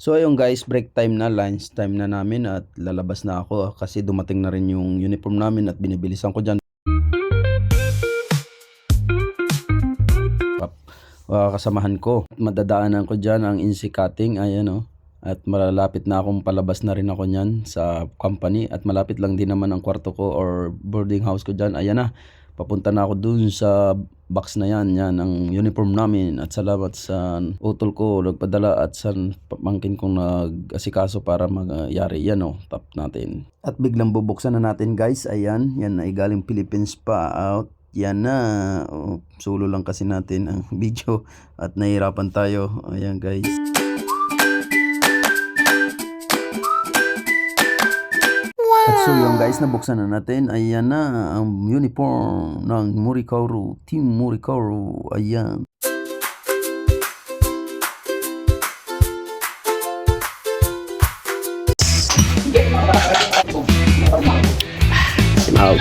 So ayun guys, break time na, lunch time na namin at lalabas na ako kasi dumating na rin yung uniform namin at binibilisan ko dyan. Kasamahan ko, madadaanan ko dyan ang insi cutting, ayan o. At malapit na akong palabas na rin ako nyan sa company at malapit lang din naman ang kwarto ko or boarding house ko dyan. Ayan na, papunta na ako dun sa box na yan, yan ang uniform namin. At salamat sa utol ko nagpadala at sa pamangkin kong nag-asikaso para magyari. Yan o, tap natin. At biglang bubuksan na natin guys, ayan, yan ay galing Philippines pa out. Yan na, solo lang kasi natin ang video at nahihirapan tayo. Ayan guys. At so yung guys, nabuksan na natin. Ayan na ang uniform ng Morikauru, Team Morikauru. Ayan. Out.